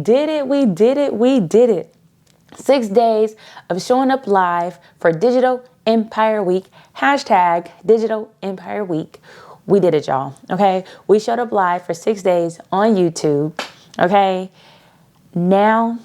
did it. We did it. We did it. 6 days of showing up live for Digital Empire Week. Hashtag Digital Empire Week. We did it, y'all. Okay. We showed up live for 6 days on YouTube. Okay. Now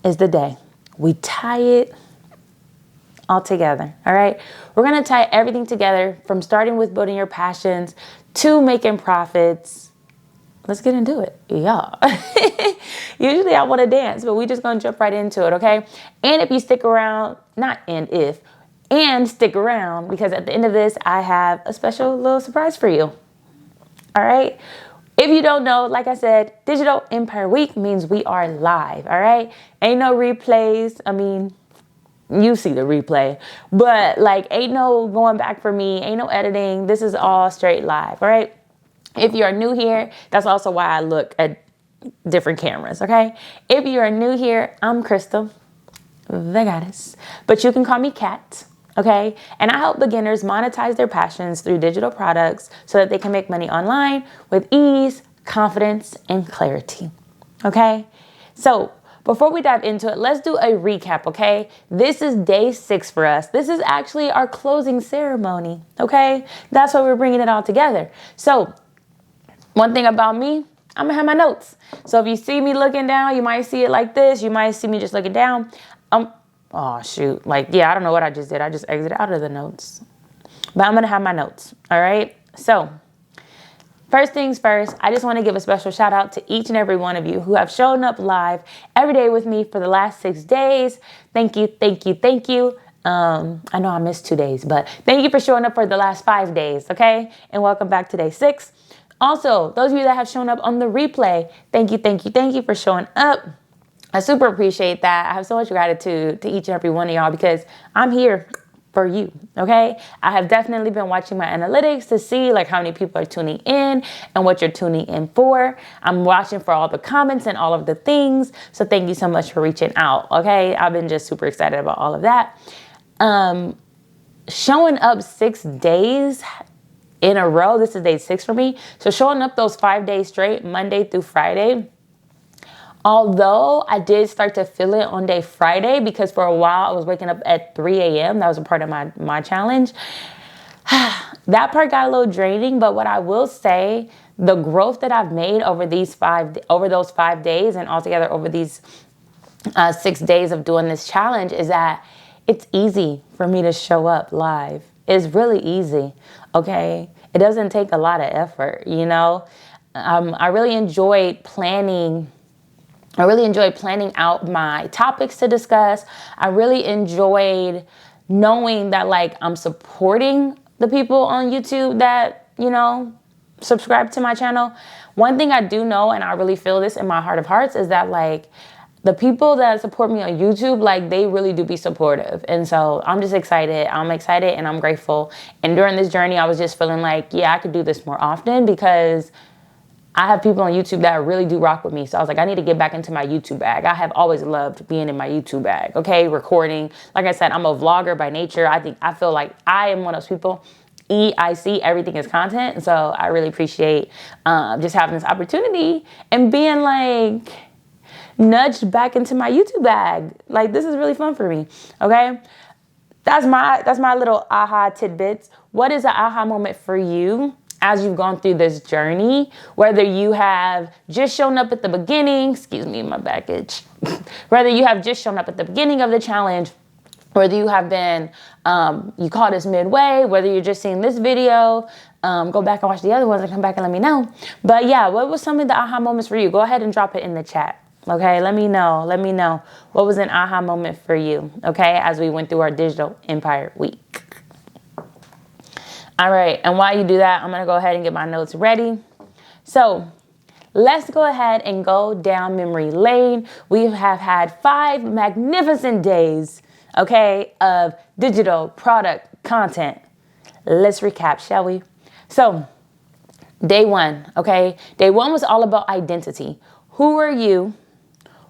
is the day. We tie it all together. All right. We're going to tie everything together from starting with building your passions to making profits. Let's get into it. Yeah. Usually I want to dance, but we just going to jump right into it. Okay. And if you stick around, and stick around, because at the end of this, I have a special little surprise for you. All right. If you don't know, like I said, Digital Empire Week means we are live. All right. Ain't no replays. I mean, you see the replay, but like, ain't no going back for me. Ain't no editing. This is all straight live. All right. If you are new here, that's also why I look at different cameras. Okay. If you are new here, I'm Crystal, the goddess, but you can call me Kat. Okay. And I help beginners monetize their passions through digital products so that they can make money online with ease, confidence, and clarity. Okay. So before we dive into it, let's do a recap. Okay. This is day 6 for us. This is actually our closing ceremony. Okay. That's why we're bringing it all together. So one thing about me, I'm gonna have my notes. So if you see me looking down, you might see it like this. You might see me just looking down. Oh shoot. Like, yeah, I don't know what I just did. I just exited out of the notes. But I'm gonna have my notes. All right. So first things first, I just want to give a special shout out to each and every one of you who have shown up live every day with me for the last 6 days. Thank you, thank you, thank you. I know I missed 2 days, but thank you for showing up for the last 5 days. Okay. And welcome back to day 6. Also, those of you that have shown up on the replay, thank you, thank you, thank you for showing up. I super appreciate that. I have so much gratitude to each and every one of y'all because I'm here for you. Okay. I have definitely been watching my analytics to see like how many people are tuning in and what you're tuning in for. I'm watching for all the comments and all of the things. So thank you so much for reaching out. Okay. I've been just super excited about all of that. Showing up 6 days in a row. This is day 6 for me. So showing up those 5 days straight, Monday through Friday. Although I did start to feel it on day Friday because for a while I was waking up at 3 a.m. That was a part of my challenge. That part got a little draining, but what I will say, the growth that I've made over those 5 days and altogether over these 6 days of doing this challenge is that it's easy for me to show up live. It's really easy. Okay. It doesn't take a lot of effort, you know. I really enjoyed planning out my topics to discuss. I really enjoyed knowing that like I'm supporting the people on YouTube that, you know, subscribe to my channel. One thing I do know, and I really feel this in my heart of hearts, is that like the people that support me on YouTube, like they really do be supportive. And so I'm just excited. I'm excited and I'm grateful. And during this journey, I was just feeling like, yeah, I could do this more often because I have people on YouTube that really do rock with me. So I was like, I need to get back into my YouTube bag. I have always loved being in my YouTube bag. Okay. Recording. Like I said, I'm a vlogger by nature. I feel like I am one of those people. I see everything as content. And so I really appreciate just having this opportunity and being like nudged back into my YouTube bag. Like, this is really fun for me. Okay. That's my little aha tidbits. What is an aha moment for you as you've gone through this journey? Whether you have just shown up at the beginning, excuse me, my baggage. Whether you have just shown up at the beginning of the challenge, whether you have been, you call this midway, whether you're just seeing this video, go back and watch the other ones and come back and let me know. But yeah, what was some of the aha moments for you? Go ahead and drop it in the chat. Okay, let me know what was an aha moment for you, okay, as we went through our Digital Empire Week. All right, and while you do that, I'm going to go ahead and get my notes ready. So let's go ahead and go down memory lane. We have had 5 magnificent days, okay, of digital product content. Let's recap, shall we? So day 1, okay, day 1 was all about identity. Who are you?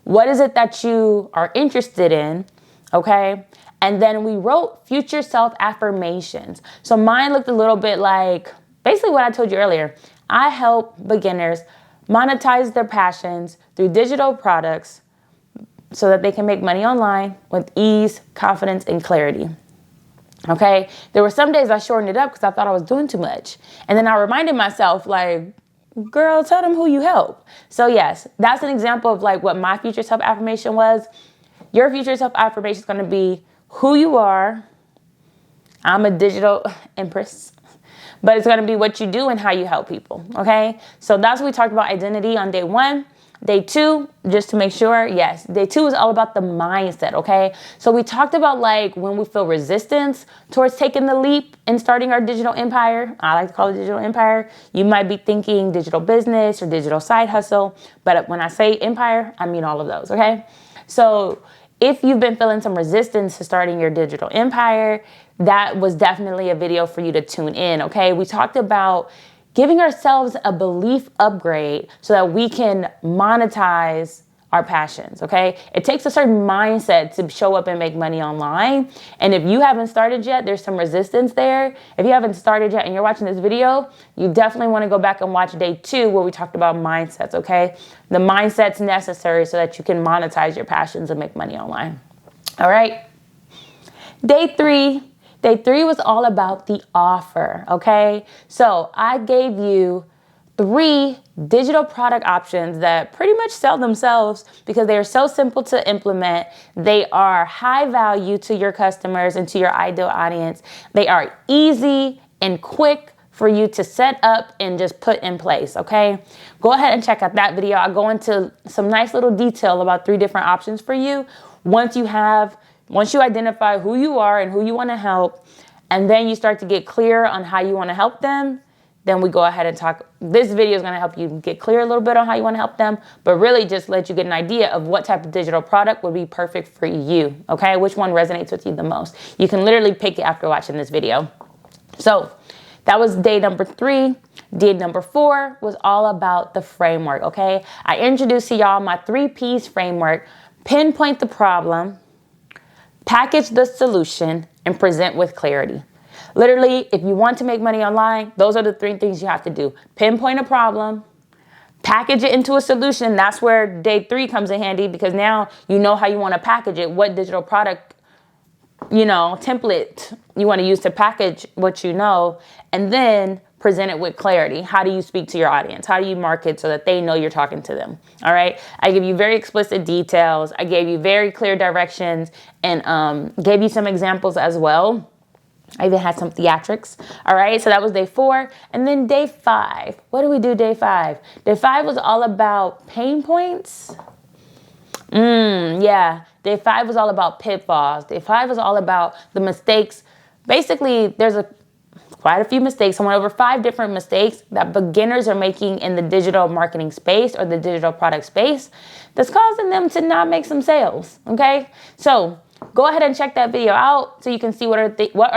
What is it that you are interested in? Okay. And then we wrote future self affirmations. So mine looked a little bit like basically what I told you earlier. I help beginners monetize their passions through digital products so that they can make money online with ease, confidence, and clarity. Okay, there were some days I shortened it up because I thought I was doing too much. And then I reminded myself, like, girl, tell them who you help. So yes, that's an example of like what my future self affirmation was. Your future self affirmation is going to be who you are. I'm a digital empress, but it's going to be what you do and how you help people. Okay, so that's what we talked about identity on day 1. Day 2, just to make sure, yes, day 2 is all about the mindset, okay? So we talked about like when we feel resistance towards taking the leap and starting our digital empire. I like to call it digital empire. You might be thinking digital business or digital side hustle, but when I say empire, I mean all of those, okay? So if you've been feeling some resistance to starting your digital empire, that was definitely a video for you to tune in, okay? We talked about giving ourselves a belief upgrade so that we can monetize our passions, okay? It takes a certain mindset to show up and make money online. And if you haven't started yet, there's some resistance there. If you haven't started yet and you're watching this video, you definitely want to go back and watch day 2 where we talked about mindsets, okay? The mindset's necessary so that you can monetize your passions and make money online. All right? Day 3. Day 3 was all about the offer, okay? So I gave you 3 digital product options that pretty much sell themselves because they are so simple to implement. They are high value to your customers and to your ideal audience. They are easy and quick for you to set up and just put in place, okay? Go ahead and check out that video. I'll go into some nice little detail about 3 different options for you. Once you identify who you are and who you want to help, and then you start to get clear on how you want to help them, then we go ahead and talk. This video is going to help you get clear a little bit on how you want to help them, but really just let you get an idea of what type of digital product would be perfect for you, okay? Which one resonates with you the most. You can literally pick it after watching this video. So that was day number 3. Day number 4 was all about the framework, okay? I introduced to y'all my 3 P's framework: pinpoint the problem, package the solution, and present with clarity. Literally, if you want to make money online, those are the 3 things you have to do. Pinpoint a problem, package it into a solution. That's where day 3 comes in handy because now you know how you want to package it, what digital product, template you want to use to package what you know, and then present it with clarity. How do you speak to your audience? How do you market so that they know you're talking to them? All right. I give you very explicit details. I gave you very clear directions and gave you some examples as well. I even had some theatrics. All right. So that was day 4. And then day 5. What do we do day 5? Day 5 was all about pain points. Yeah. Day 5 was all about pitfalls. Day 5 was all about the mistakes. Basically, there's quite a few mistakes. I went over 5 different mistakes that beginners are making in the digital marketing space or the digital product space that's causing them to not make some sales, okay? So go ahead and check that video out so you can see what are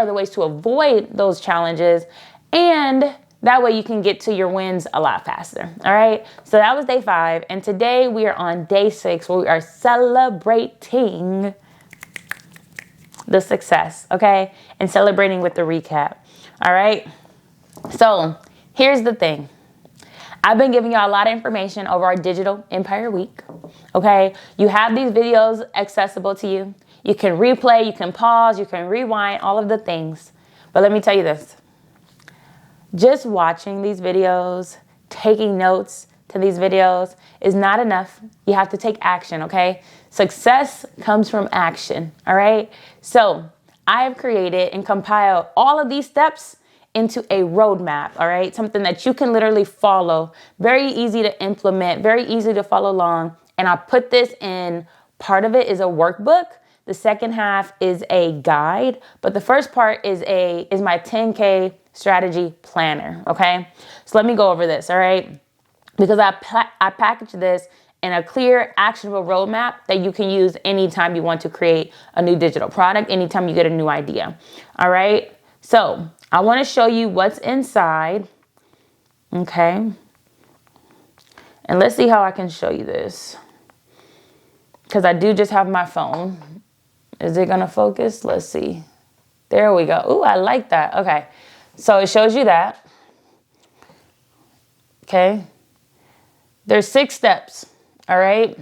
the ways to avoid those challenges, and that way you can get to your wins a lot faster, all right? So that was day 5, and today we are on day 6 where we are celebrating the success, okay? And celebrating with the recap. All right. So here's the thing. I've been giving y'all a lot of information over our Digital Empire Week. Okay. You have these videos accessible to you. You can replay, you can pause, you can rewind, all of the things. But let me tell you this. Just watching these videos, taking notes to these videos is not enough. You have to take action. Okay. Success comes from action. All right. So I have created and compiled all of these steps into a roadmap, all right? Something that you can literally follow. Very easy to implement, very easy to follow along. And I put this in, part of it is a workbook. The second half is a guide. But the first part is my 10K strategy planner, okay? So let me go over this, all right? Because I packaged this in a clear, actionable roadmap that you can use anytime you want to create a new digital product, anytime you get a new idea. All right. So I want to show you what's inside. Okay. And let's see how I can show you this. Because I do just have my phone. Is it going to focus? Let's see. There we go. Ooh, I like that. Okay. So it shows you that. Okay. There's 6 steps, all right?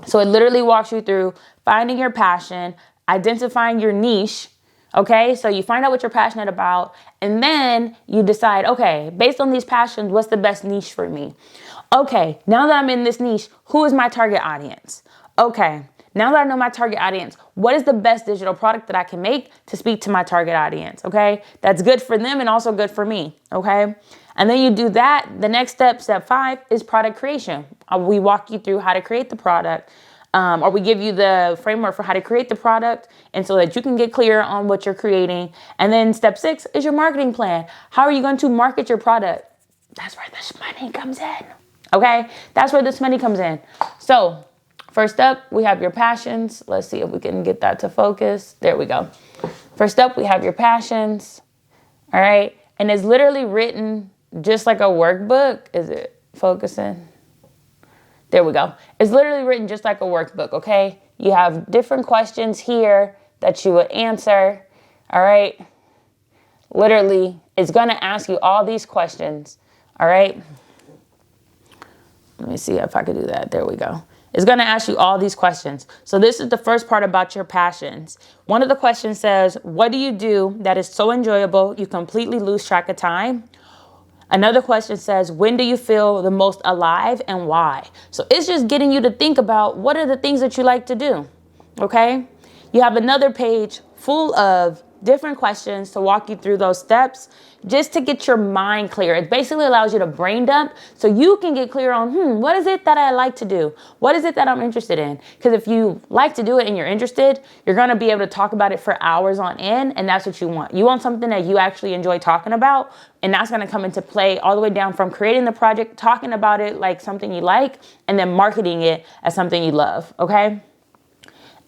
So it literally walks you through finding your passion, identifying your niche, okay? So you find out what you're passionate about, and then you decide, okay, based on these passions, what's the best niche for me? Okay, now that I'm in this niche, who is my target audience? Okay, now that I know my target audience, what is the best digital product that I can make to speak to my target audience, okay? That's good for them and also good for me, okay? And then you do that. The next step, step 5, is product creation. We walk you through how to create the product, or we give you the framework for how to create the product, and so that you can get clear on what you're creating. And then step 6 is your marketing plan. How are you going to market your product? That's where this money comes in, okay? That's where this money comes in. So first up, we have your passions. Let's see if we can get that to focus. There we go. First up, we have your passions, all right? And it's literally written just like a workbook. Is it focusing? There we go. It's literally written just like a workbook, okay? You have different questions here that you would answer, all right? Literally, it's going to ask you all these questions, all right? Let me see if I could do that. There we go. It's going to ask you all these questions. So this is the first part about your passions. One of the questions says, what do you do that is so enjoyable you completely lose track of time? Another question says, when do you feel the most alive and why? So it's just getting you to think about what are the things that you like to do, okay? You have another page full of different questions to walk you through those steps just to get your mind clear. It basically allows you to brain dump so you can get clear on, what is it that I like to do? What is it that I'm interested in? Because if you like to do it and you're interested, you're going to be able to talk about it for hours on end, and that's what you want. You want something that you actually enjoy talking about, and that's going to come into play all the way down from creating the project, talking about it like something you like, and then marketing it as something you love, okay?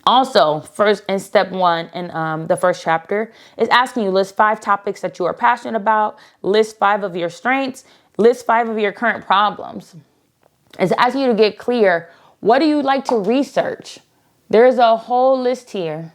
Also, first in step 1 in the first chapter is asking you list 5 topics that you are passionate about, list 5 of your strengths, list 5 of your current problems. It's asking you to get clear. What do you like to research? There's a whole list here.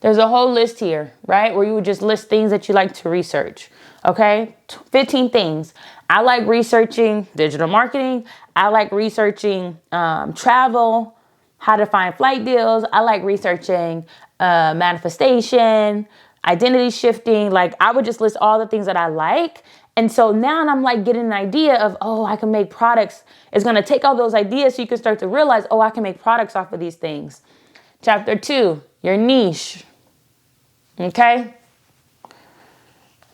There's a whole list here, right? Where you would just list things that you like to research. Okay, 15 things. I like researching digital marketing. I like researching travel, how to find flight deals. I like researching manifestation, identity shifting. Like I would just list all the things that I like. And so now I'm like getting an idea of, oh, I can make products. It's going to take all those ideas so you can start to realize, oh, I can make products off of these things. Chapter 2, your niche. Okay.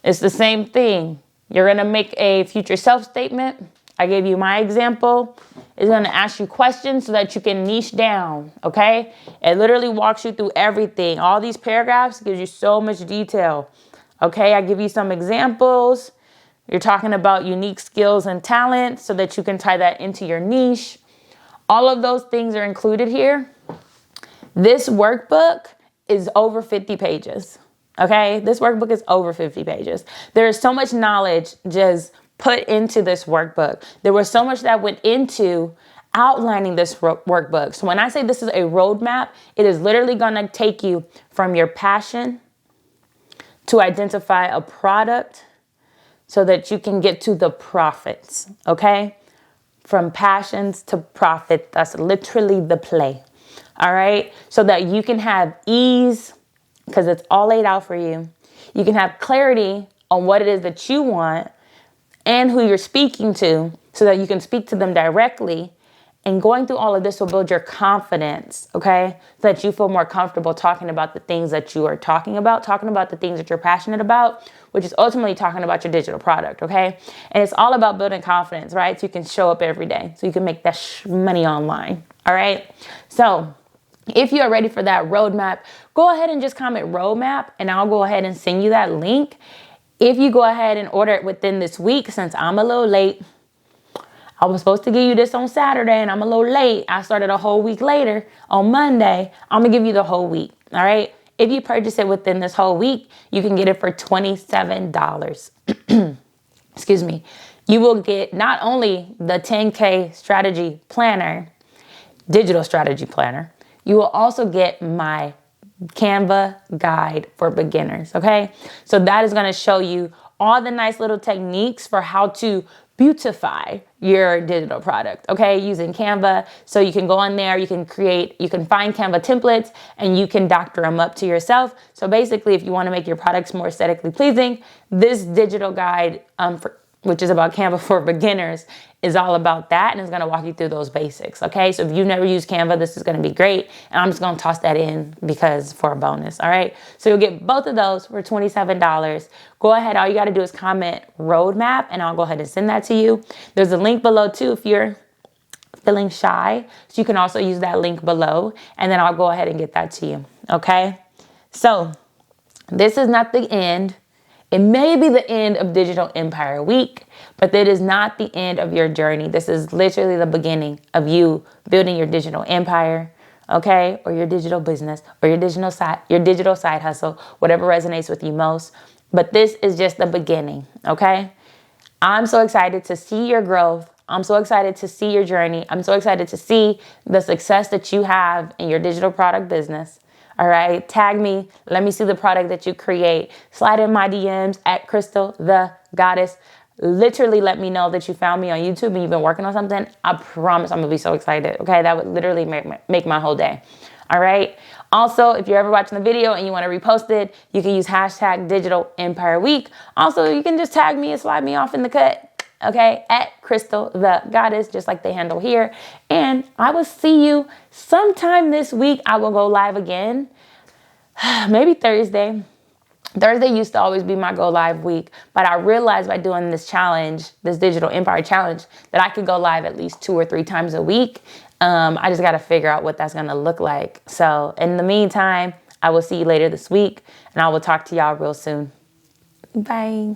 It's the same thing. You're going to make a future self statement. I gave you my example. It's going to ask you questions so that you can niche down. Okay. It literally walks you through everything. All these paragraphs gives you so much detail. Okay. I give you some examples. You're talking about unique skills and talents so that you can tie that into your niche. All of those things are included here. This workbook is over 50 pages. Okay, this workbook is over 50 pages. There is so much knowledge just put into this workbook. There was so much that went into outlining this workbook. So when I say this is a roadmap, it is literally going to take you from your passion to identify a product so that you can get to the profits. Okay, from passions to profit. That's literally the play. All right, so that you can have ease, because it's all laid out for you. You can have clarity on what it is that you want and who you're speaking to so that you can speak to them directly. And going through all of this will build your confidence, okay? So that you feel more comfortable talking about the things that you are talking about the things that you're passionate about, which is ultimately talking about your digital product, okay? And it's all about building confidence, right? So you can show up every day, so you can make that money online, all right? So if you are ready for that roadmap, go ahead and just comment roadmap and I'll go ahead and send you that link. If you go ahead and order it within this week, since I'm a little late, I was supposed to give you this on Saturday and I'm a little late. I started a whole week later on Monday. I'm gonna give you the whole week, all right? If you purchase it within this whole week, you can get it for $27. Excuse me. You will get not only the 10K strategy planner, digital strategy planner, you will also get my Canva guide for beginners, okay? So that is going to show you all the nice little techniques for how to beautify your digital product, okay, using Canva. So you can go on there, you can find Canva templates and you can doctor them up to yourself. So basically, if you want to make your products more aesthetically pleasing, this digital guide, which is about Canva for beginners, is all about that, and it's going to walk you through those basics, okay? So if you've never used Canva, this is going to be great, and I'm just going to toss that in because for a bonus, all right? So you'll get both of those for $27. Go ahead, all you got to do is comment roadmap, and I'll go ahead and send that to you. There's a link below too if you're feeling shy, so you can also use that link below, and then I'll go ahead and get that to you, okay? So this is not the end. It may be the end of Digital Empire Week, but it is not the end of your journey. This is literally the beginning of you building your digital empire, okay? Or your digital business, or your digital side hustle, whatever resonates with you most. But this is just the beginning, okay? I'm so excited to see your growth. I'm so excited to see your journey. I'm so excited to see the success that you have in your digital product business. All right, tag me. Let me see the product that you create. Slide in my DMs at Crystal the Goddess. Literally let me know that you found me on YouTube and you've been working on something. I promise I'm gonna be so excited. Okay, that would literally make my whole day. All right. Also, if you're ever watching the video and you want to repost it, you can use hashtag Digital Empire Week. Also, you can just tag me and slide me off in the cut. Okay, at Crystal the Goddess, just like the handle here. And I will see you sometime this week. I will go live again, maybe Thursday. Thursday used to always be my go live week, but I realized by doing this challenge, this Digital Empire challenge, that I could go live at least 2 or 3 times a week. I just got to figure out what that's going to look like. So in the meantime, I will see you later this week, and I will talk to y'all real soon. Bye.